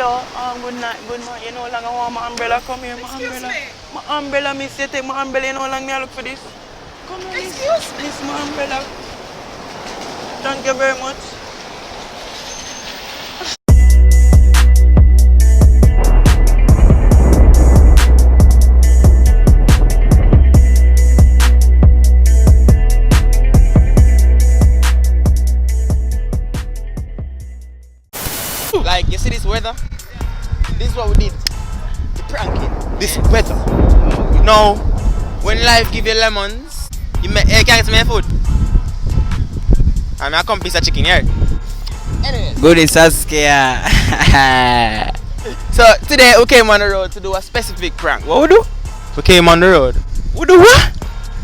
Hello, good night, good morning. You know how long I want my umbrella? Come here, my umbrella. My umbrella, miss, you take my umbrella, you know how long I look for this? Come here, miss. Miss, my umbrella. Thank you very much. Like, you see this weather? This is what we did. The pranking. This weather. Now, when life give you lemons, you can't get my food. I'm a company of chicken here. Anyway. Good in Saskia. So, today we came on the road to do a specific prank. What we do? We came on the road. We do what?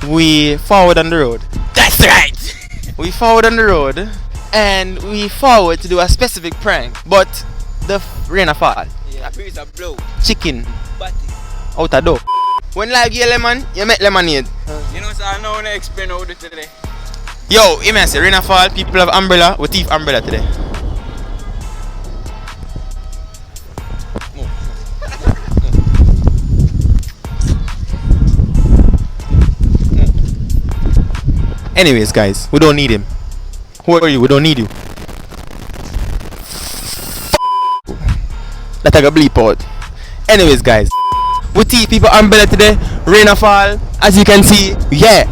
We forward on the road. That's right. We forward on the road. And we forward to do a specific prank, but the rain a fall. Yeah, breeze a blow. Chicken Batty. out a door. When life give you lemon, you make lemonade. You know, so I know when I explain how to do it today. Yo, you may say rain a fall, people have umbrella, we thief umbrella today. Anyways, guys, we don't need him. Who are you? We don't need you. That I got bleep out. Anyways, guys, we teach people umbrella today. Rain or fall, as you can see. Yeah,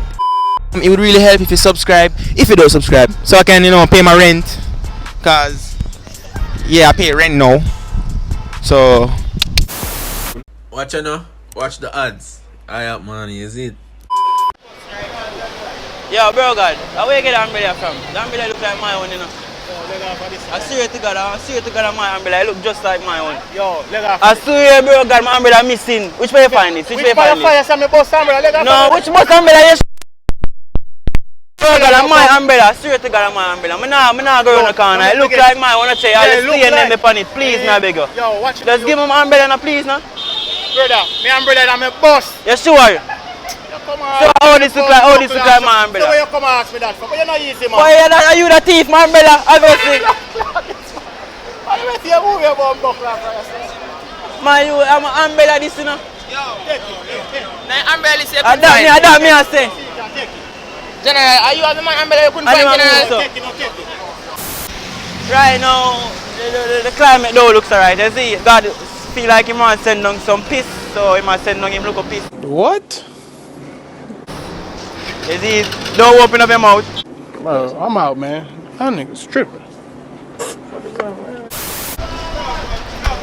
it would really help if you subscribe. If you don't subscribe, so I can, pay my rent. Cause yeah, I pay rent now. So watch now. Watch the ads. I have money, is it? Yo, bro, God, where you get the umbrella from? The umbrella look like my own, you know. I swear to God, my umbrella look just like my own. Yo, I swear, bro, God, my umbrella missing. Which way you find it? Which way you find it? No, which bus umbrella you bro, God, my umbrella. I swear to God, my umbrella. I'm not going to the corner. It look like my own. I say, I'll stay and name upon it. Please, me, I beg you. Yo, watch it. Just give me my umbrella now, please, now. Brother, my umbrella and my boss. You sure? Come on. So how this look like my umbrella? So where you come and ask me that for? But you're not easy, man. Why are you the thief, my umbrella? Obviously. I don't see you move your bum buckler for yourself. Man, I'm an umbrella this, you know. yo, now umbrella is a I say. General, are you have the man umbrella you couldn't I find, don't General? know, so. Take it. Right now, the climate though looks alright. You see, God feel like he might send down some piss, so he might send down him look a piss. What? You see, don't open up your mouth. Bro, I'm out, man. That nigga's tripping.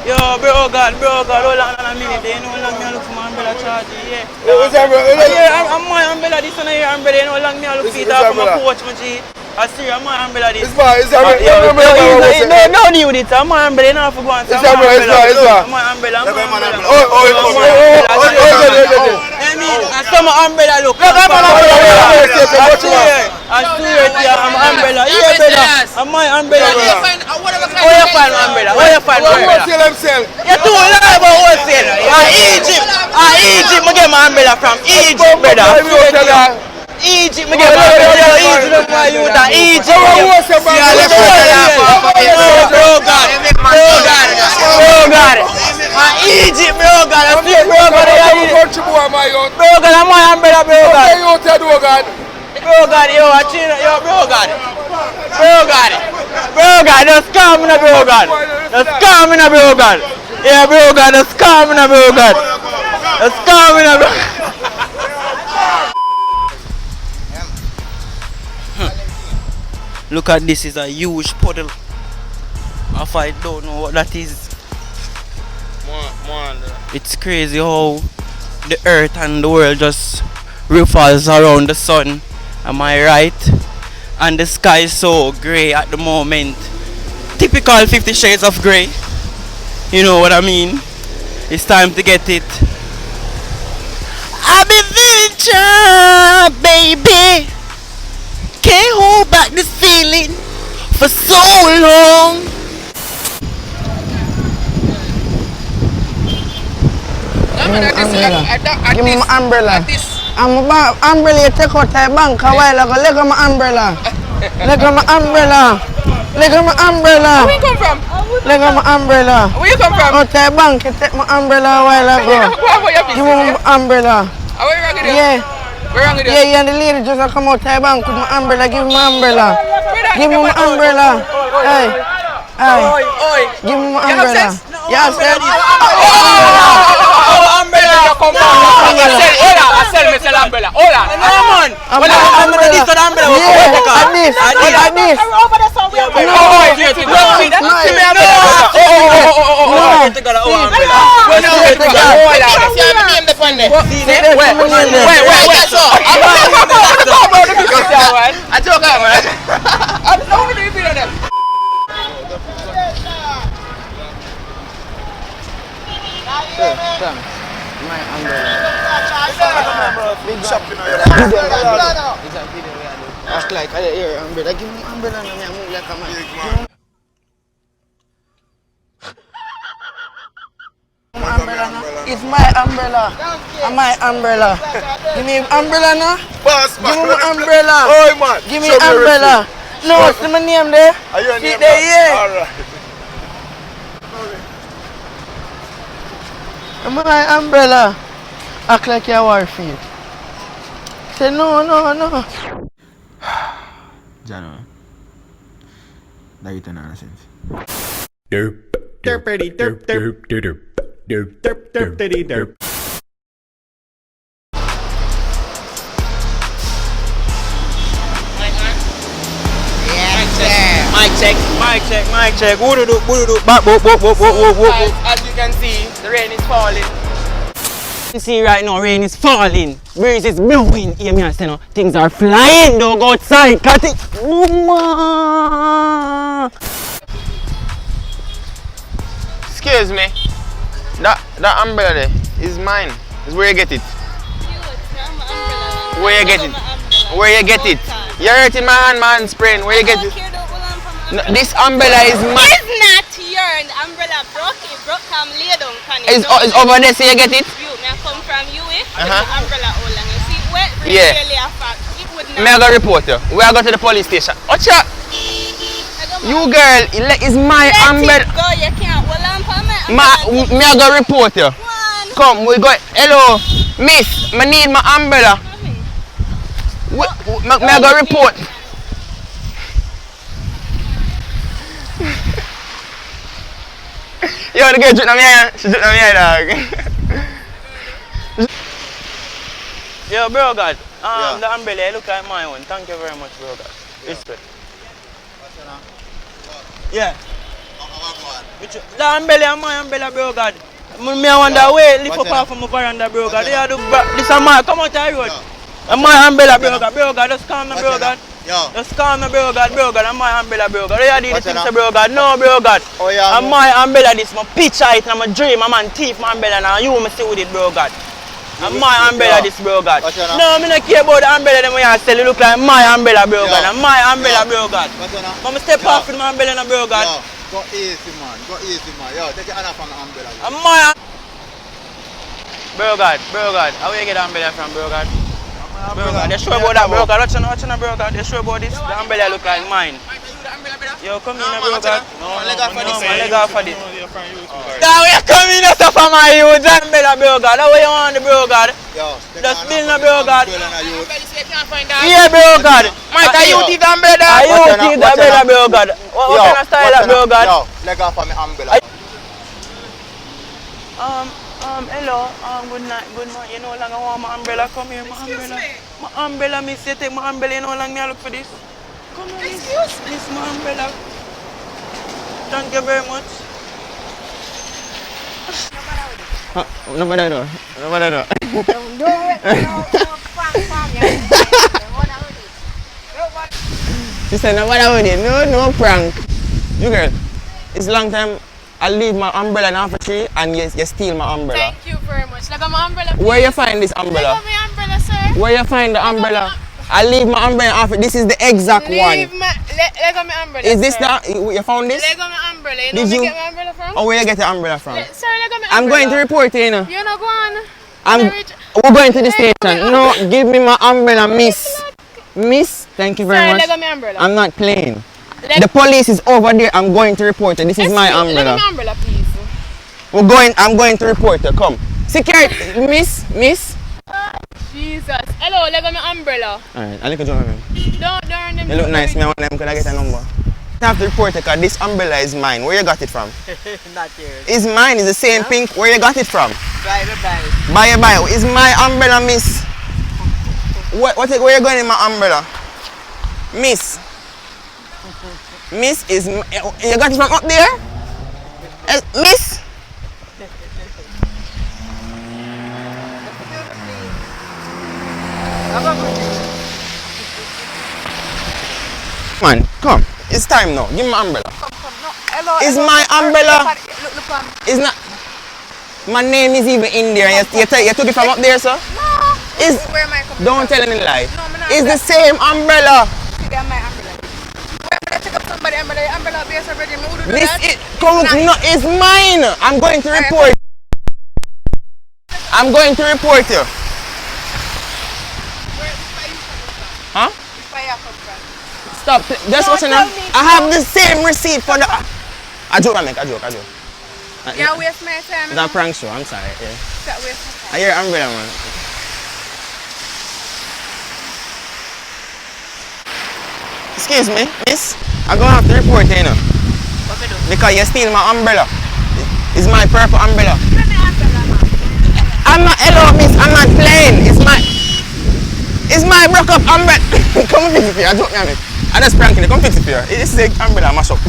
Yo, bro, God, hold on a minute. You know how long me look for my umbrella charge, yeah. What's that, bro? I'm my umbrella, this one here umbrella. You know how long me look for it off my coach, my G. I see I'm my umbrella this. It's no need it. I'm my umbrella, you know, for going to It's my umbrella. I mean, I saw my umbrella look. I swear to you, I'm umbrella. Yeah, brother. I'm my umbrella. Where you find my umbrella? You're too loud about wholesale. Egypt. Egypt, I get my umbrella from Egypt, brother. Egypt, I get my umbrella. Egypt, my youth. Egypt. Bro, God. Egypt, bro, God. I feel, bro, God. Bro, God, I'm my umbrella, bro, God. Bro, God, yo, I chill, yo, bro, God. Bro, God, just calm in, bro, God. Just calm in, bro, God. Yeah, bro, God, just calm in, bro, God. Just calm in, bro. Look at this, is a huge puddle. If I don't know what that is. It's crazy how the earth and the world just revolves around the sun. Am I right? And the sky is so grey at the moment. Typical 50 Shades of Grey. You know what I mean? It's time to get it. I've been feeling shy, baby. Can't hold back this feeling for so long. Give me my umbrella. I'm about umbrella. You take out the bank a while ago. Look at my umbrella. Look at my umbrella. Look at my umbrella. Where you come from? Let go my umbrella. Where you come from? Out the bank, you take my umbrella a while ago. Give me my umbrella. Where you wrong with you? Yeah. Where wrong with you? Yeah, and the lady just come out the bank with my umbrella. Give me my umbrella. Give me my umbrella. Hey. Hey. Give me my umbrella. You have sense? Umbrella, come on. I sell me sell umbrella. Hold on. No, man. I'm going to this umbrella. Yeah, at this. At this. Act like here, umbrella. Give me umbrella now. I move like a man. It's my umbrella. My umbrella. Give me umbrella now. Give me my umbrella. Oh man. Give me umbrella. No, see my name there. Are you See there, yeah. Alright. My umbrella. Act like you're Warfield. Say no. Jano. That is nonsense. Mic check. Woo-doo-doo. As you can see, the rain is falling. You see right now, rain is falling. Breeze is blowing. Hear me, I say no. Things are flying. Don't go outside. Cut it. Excuse me. That umbrella there is mine. Is where you get it. Where you get it? Where you get it? You're hurting my hand, man, sprain. Where you get it? No, this umbrella is mine. It's not yours. The umbrella broke. It broke. Come lay down. It's over there, so you get it? You, me come from you, the umbrella all long. You see, wet Yeah. really a fact. It would not. Me I go report you. We are going to the police station. Watch out! You girl, it's my umbrella. Go, you can't hold on for me. Me I go report you. Come, we go. Hello, miss. Me need my umbrella. Me I go report. Yo, the girl drink on me eye. She drink on me eye, dog. Yo, bro God. The umbrella look like my one. Thank you very much, bro God. Respect. Yeah. The umbrella, my umbrella, bro God. Me I wonder where lift up off from my veranda, bro God. This is my come out the road. My umbrella, bro God. Bro God, just calm me, bro God. Just calm me, bro God. I'm my umbrella, bro God. You do the things, bro God. No, bro God. I'm my umbrella. This my picture it. I'm a dream. I'm a thief. My umbrella now. You me see with it, bro God. I'm my umbrella, this, bro God. No, I don't care about the umbrella. Them when you sell, it look like my umbrella, bro God. I'm my umbrella, bro God. I'm step off with my umbrella, bro God. Go easy, man. Yo, take your hand off on the umbrella. I'm my bro God. How you get the umbrella from, bro God? Bro God, they sure about that, bro God. Watch on, bro God. They sure about this. The umbrella look like mine. Yo, come in, bro God. No, leg off for this. Now we come in and stuff for my youth, umbrella, bro God. How you want the bro God? Just build the bro God. Yeah, bro God. Mike, are you teeth umbrella? Are you teeth umbrella, bro God? What kind of style that, bro God? Yo, leg off for my umbrella. Hello, good night, good morning. You know how long I want my umbrella? Come here, my umbrella. My umbrella, miss, you take my umbrella. You know how long I look for this? Come here, miss my umbrella. Thank you very much. No matter. Don't do it. No, prank. She said, no matter with it. No prank. You girl, it's a long time. I leave my umbrella in half a tree and you steal my umbrella. Thank you very much. Like my umbrella. Where you find this umbrella? Like my umbrella, sir. Where you find the umbrella? I leave my umbrella half. This is the exact one. Like my umbrella. Is this the you found this? Like my umbrella. You know Did where you get my umbrella from? Oh, where you get the umbrella from? Sir, like my umbrella. I'm going to report you, you know. You're not going. We're going to the station. No, give me my umbrella, miss. Miss, thank you very much. Like my umbrella. I'm not playing. The police is over there. I'm going to report it. This is my umbrella. Let me umbrella, please. I'm going to report it. Come. Security, miss. Jesus. Hello, let me umbrella. Alright, I'll look at you, man. Don't them. You look nice. Me, I want them. Could I get a number? I have to report it because this umbrella is mine. Where you got it from? Not yours. It's mine. It's the same pink. Where you got it from? Bye. Bye. It's my umbrella, miss. Where you going in my umbrella? Miss, is you got it from up there? Miss? Man, come. It's time now. Give me my umbrella. Come. No. Hello. It's my umbrella. Look, man. It's not. My name is even in there. You took it from up there, sir? No. It's, where am I coming don't from? tell any lie. No, I'm not. It's the same umbrella. They're my umbrella. Where am I take up somebody umbrella base already? Me who do This that? it's mine. I'm going to report. I'm going to report you. Huh? Stop. Just listen. I have the same receipt for the. I joke. Yeah, waste my time. It's a prank show. I'm sorry. Yeah. That waste my time. I hear umbrella, man. Excuse me, miss. I'm gonna have to report you, know. What me do? Because you steal my umbrella. It's my purple umbrella. Let me umbrella, man. I'm not, hello, miss. I'm not playing. It's my broke up umbrella. Come fix it for you. I joke, man. I just pranking you. Come fix it for you. This is the umbrella mash up.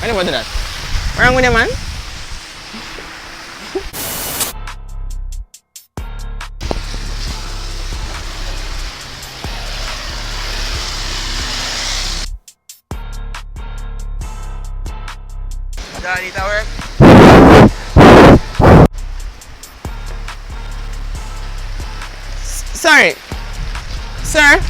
I never do that. What's wrong with you, man? Johnny, that work? Sorry. Sir?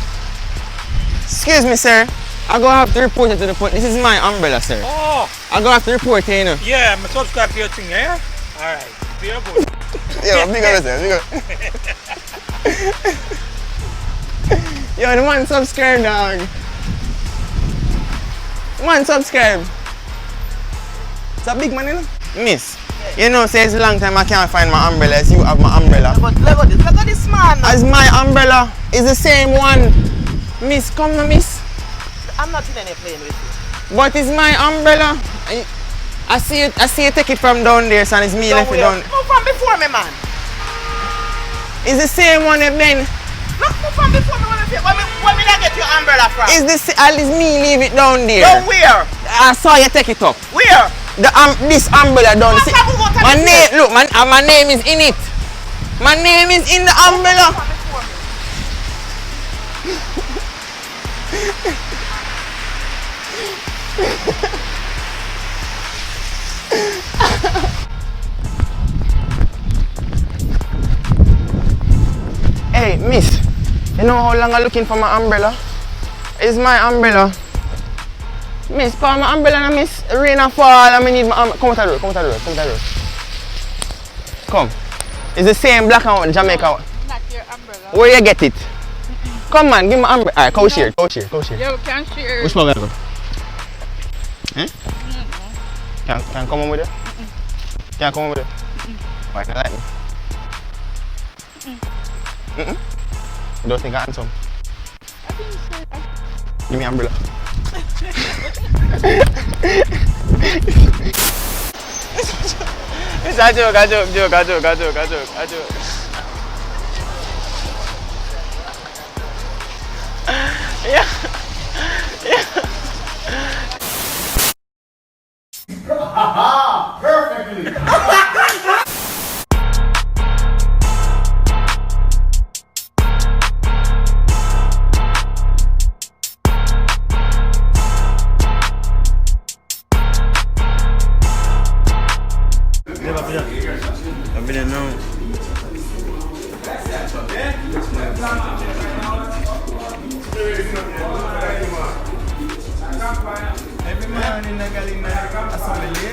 Excuse me, sir. I'm gonna have to report it to the police. This is my umbrella, sir. Oh, I'm gonna have to report it, you know. yeah, I'm subscribe to your thing, yeah? Alright, be good. Yeah, big up, sir. Big up. Yo, the man subscribe, dog. Man subscribe. It's a big man, you know? Miss, you know, say it's a long time I can't find my umbrella. You have my umbrella. But look at this man. As my umbrella is the same one. Miss, come now, miss. I'm not in any plane with you. But it's my umbrella. I see you take it from down there, son. It's me left it down. Move from before me, man. It's the same one then. Look, move from before me. Where me not get your umbrella from? It's me leave it down there. Down where? I saw you take it up. Where? This umbrella down. What's up, what My time name, look, my name is in it. My name is in the umbrella. Hey, miss, you know how long I'm looking for my umbrella? It's my umbrella. Miss, call my umbrella, miss. Rain and fall, I need my umbrella. Come out of the road. Come. It's the same black and white Jamaica. Not your umbrella. Where you get it? Come on, give me my umbrella. Alright, go share. You can share. Which one I go? Eh? Can come on with it? Can come on with it? Why can't like me? You don't think I'm handsome? I think so. Give me umbrella. It's a joke. Yeah. Perfectly. I've been known. Every man in the galina assembly.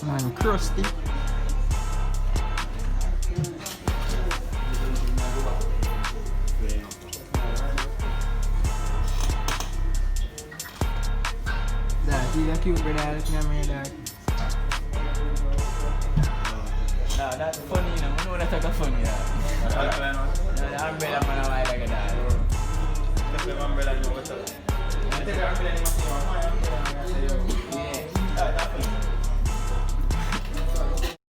Man, crusty. He's a cute brother, looking at me there. Nah, that's funny, you know. I know that's like funny, yeah. The umbrella man, I like that. The umbrella, you know what's up. I take the umbrella, you must see